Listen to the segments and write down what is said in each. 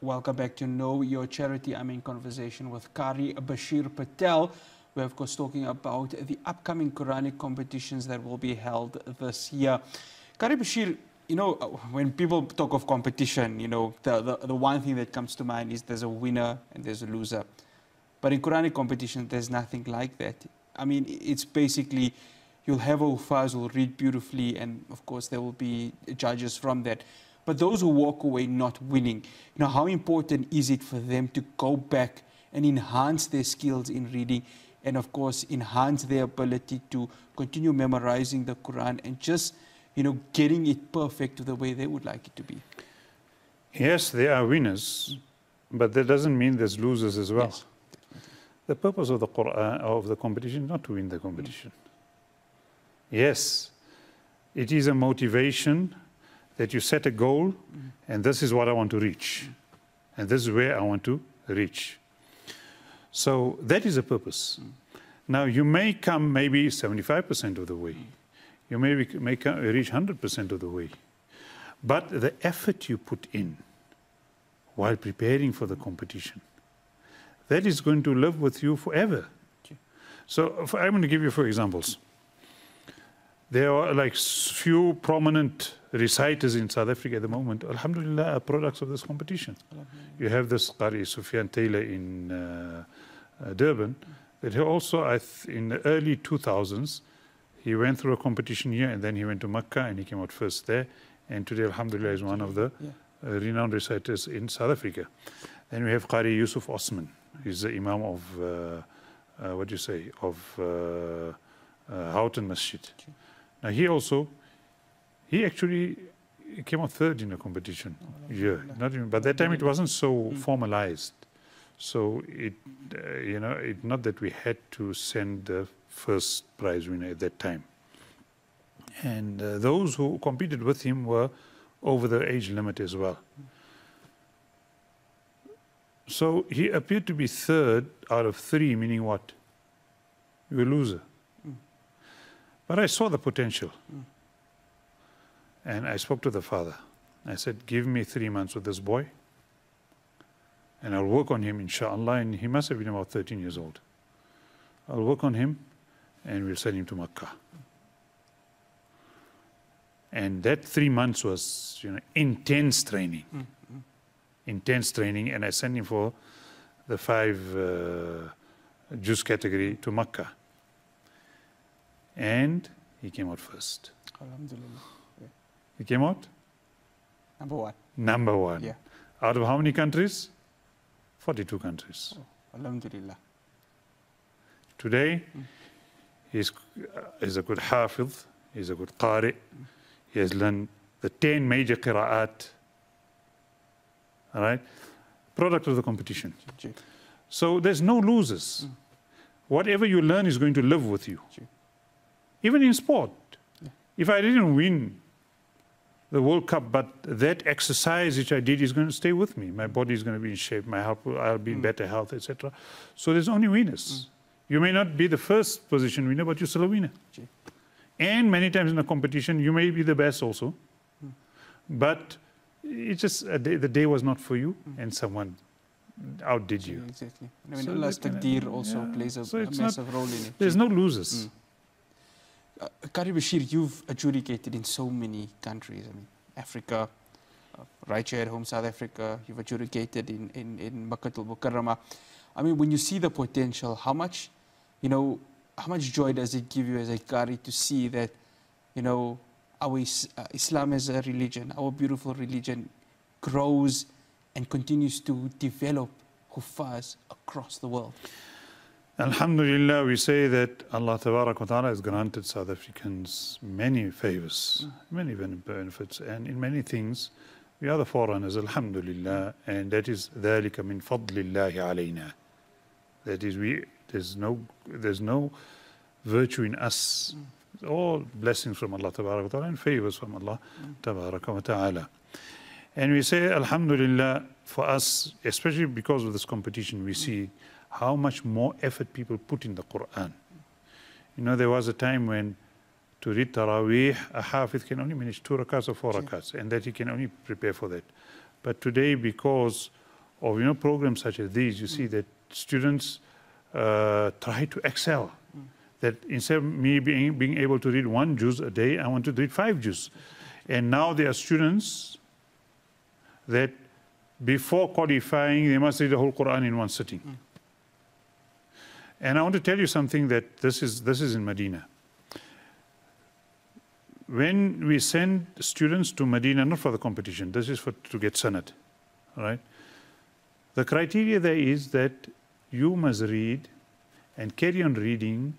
Welcome back to Know Your Charity. I'm in conversation with Qari Bashir Patel. We're, of course, talking about the upcoming Quranic competitions that will be held this year. Qari Bashir, you know, when people talk of competition, you know, the one thing that comes to mind is there's a winner and there's a loser. But in Quranic competition, there's nothing like that. I mean, it's basically, you'll have Hufaz who will read beautifully, and of course there will be judges from that. But those who walk away not winning, you know, how important is it for them to go back and enhance their skills in reading, and of course enhance their ability to continue memorizing the Quran and just, you know, getting it perfect to the way they would like it to be? Yes, there are winners, but that doesn't mean there's losers as well. Yes. The purpose of the Quran, of the competition, is not to win the competition. Yes, it is a motivation that you set a goal, and this is what I want to reach, and this is where I want to reach. So that is a purpose. Now, you may come maybe 75% of the way. You may reach 100% of the way. But the effort you put in while preparing for the competition, that is going to live with you forever. So I'm going to give you 4 examples. There are like few prominent reciters in South Africa at the moment, alhamdulillah, are products of this competition. You have this Qari Sufyan Taylor in Durban, that he also, in the early 2000s, he went through a competition here, and then he went to Mecca, and he came out first there. And today, alhamdulillah, is one of the renowned reciters in South Africa. Then we have Qari Yusuf Osman. He's the Imam of, what do you say, of Houghton Masjid. Now he actually came out third in the competition. Not even, but that time it wasn't so formalized. So it, not that we had to send the first prize winner at that time. And those who competed with him were over the age limit as well. So he appeared to be third out of 3, meaning what? You're a loser. But I saw the potential. And I spoke to the father. I said, give me 3 months with this boy, and I'll work on him, inshallah. And he must have been about 13 years old. I'll work on him, and we'll send him to Makkah. And that 3 months was, intense training. Intense training. And I sent him for the 5 juz category to Makkah. And he came out first. Alhamdulillah. Yeah. He came out? Number 1. Number 1. Yeah. Out of how many countries? 42 countries. Oh, alhamdulillah. Today, he's a good hafiz, he's a good qari, he has learned the 10 major qira'at. All right? Product of the competition. So there's no losers. Whatever you learn is going to live with you. Even in sport. If I didn't win the World Cup, but that exercise which I did is going to stay with me. My body is going to be in shape, I'll be in better health, etc. So there's only winners. You may not be the first position winner, but you're still a winner. And many times in a competition, you may be the best also. But it's just the day was not for you, and someone outdid you. Exactly. I mean, Allah's taqdeer also plays a massive role in it. There's no losers. Qari Bashir, you've adjudicated in so many countries. I mean, Africa, right here at home, South Africa. You've adjudicated in Makkah al-Mukarramah. I mean, when you see the potential, how much joy does it give you as a Qari to see that, our Islam as a religion, our beautiful religion, grows and continues to develop Hufaz across the world? Alhamdulillah, we say that Allah Tabarak wa Ta'ala has granted South Africans many favors, many benefits, and in many things, we are the forerunners, Alhamdulillah, and that is ذَلِكَ مِنْ فَضْلِ اللَّهِ عَلَيْنَا. That is, there's no virtue in us. It's all blessings from Allah Tabarak wa Ta'ala and favors from Allah Tabarak wa Ta'ala. And we say, Alhamdulillah, for us, especially because of this competition, we see how much more effort people put in the Quran. There was a time when to read Taraweeh, a Hafiz can only manage 2 rakats or 4 rakats, and that he can only prepare for that. But today, because of programs such as these, you see that students try to excel. That instead of me being able to read 1 juz a day, I want to read 5 juz. And now there are students that before qualifying, they must read the whole Quran in one sitting. And I want to tell you something, that this is in Medina. When we send students to Medina, not for the competition, this is to get sanad, all right? The criteria there is that you must read and carry on reading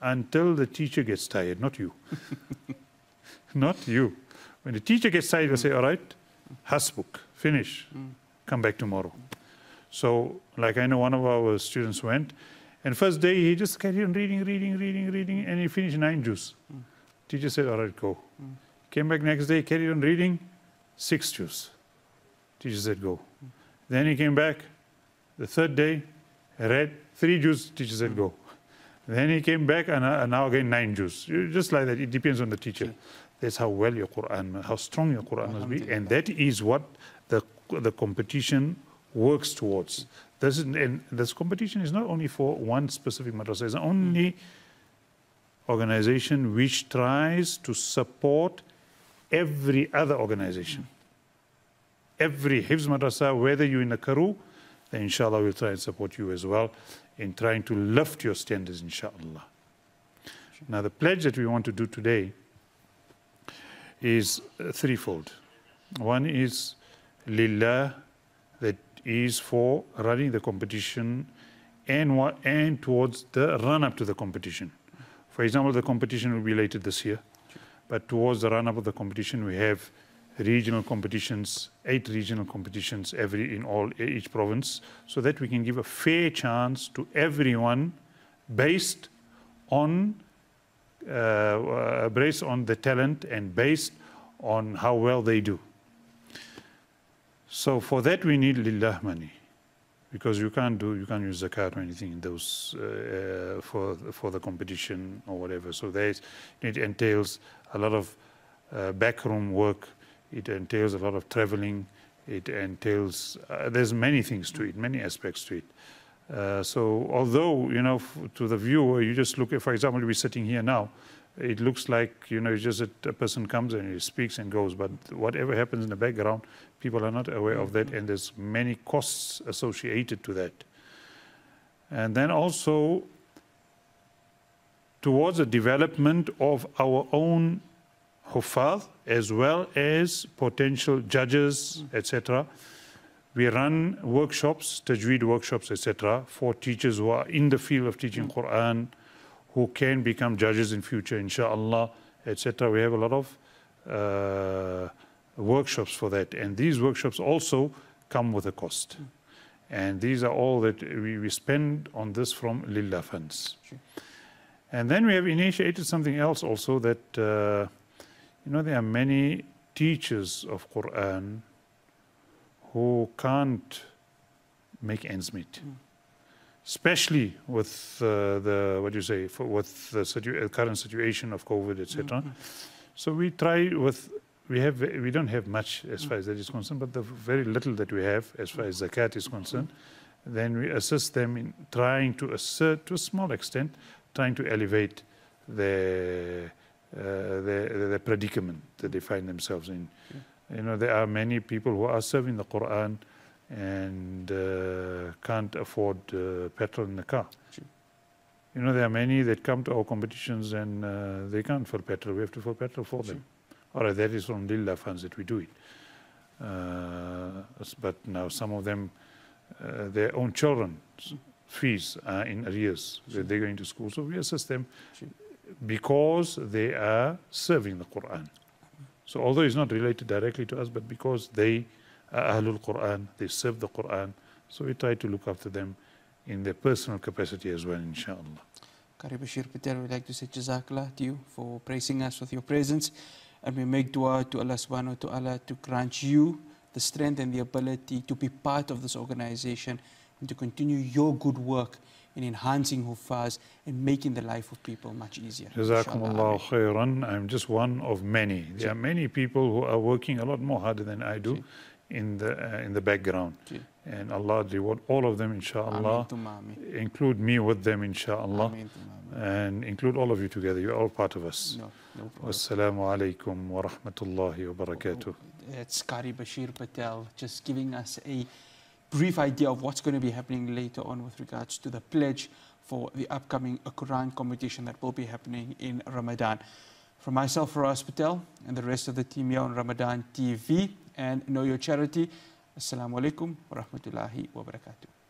until the teacher gets tired, not you. Not you. When the teacher gets tired, they'll say, all right, hasbuk, finish, come back tomorrow. So, like I know one of our students went, and first day he just carried on reading, and he finished 9 juz. Teacher said, all right, go. Came back next day, carried on reading, 6 juz. Teacher said, go. Then he came back the third day, read 3 juz, teacher said, go. Then he came back and now again 9 juz. Just like that, it depends on the teacher. That's how well your Quran, how strong your Quran must be. And that is what the competition works towards. This competition is not only for one specific madrasa. It's the only organization which tries to support every other organization. Every Hifz madrasa, whether you're in a Karu, then inshallah we'll try and support you as well in trying to lift your standards, inshallah. Now the pledge that we want to do today is threefold. One is lillah, that is for running the competition and towards the run-up to the competition. For example, the competition will be later this year, but towards the run-up of the competition, we have regional competitions, 8 regional competitions in each province, so that we can give a fair chance to everyone based on the talent and based on how well they do. So for that we need lillah money, because you can't use zakat or anything in those for the competition or whatever. So it entails a lot of backroom work. It entails a lot of traveling. It entails there's many things to it, many aspects to it. So although to the viewer, you just look at, for example, we're sitting here now. It looks like it's just that a person comes and he speaks and goes, but whatever happens in the background, people are not aware of that, and there's many costs associated to that. And then also towards the development of our own huffaz, as well as potential judges, etc. We run workshops, tajweed workshops, etc., for teachers who are in the field of teaching Quran, who can become judges in future, inshallah, etc. We have a lot of workshops for that. And these workshops also come with a cost. And these are all that we spend on this from Lillah funds. Sure. And then we have initiated something else also, that there are many teachers of Quran who can't make ends meet. Especially with with the current situation of COVID, etc. So we try we don't have much as far as that is concerned, but the very little that we have as far as zakat is concerned, then we assist them in trying to assert, to a small extent, trying to elevate the predicament that they find themselves in. There are many people who are serving the Quran and can't afford petrol in the car. There are many that come to our competitions and they can't fill petrol. We have to fill petrol for them. All right, that is from Lillah funds that we do it. But now some of them, their own children's fees are in arrears. They're going to school. So we assist them because they are serving the Quran. So although it's not related directly to us, but because they Ahlul Quran, they serve the Quran, so we try to look after them in their personal capacity as well, inshallah. Qari Bashir Patel, we'd like to say Jazakallah to you for praising us with your presence, and we make dua to Allah subhanahu wa ta'ala to grant you the strength and the ability to be part of this organization and to continue your good work in enhancing huffaz and making the life of people much easier. Jazakumullah khairan. I'm just one of many. There are many people who are working a lot more harder than I do in the background. Okay. And Allah reward all of them, inshallah. Include me with them, inshallah. And include all of you together. You're all part of us. No problem. Wassalamu alaikum wa rahmatullahi wa barakatuh. It's Qari Bashir Patel just giving us a brief idea of what's going to be happening later on with regards to the pledge for the upcoming Quran competition that will be happening in Ramadan. From myself, Faraz Patel, and the rest of the team here on Ramadan TV and Know Your Charity, Assalamu alaikum wa rahmatullahi wa barakatuh.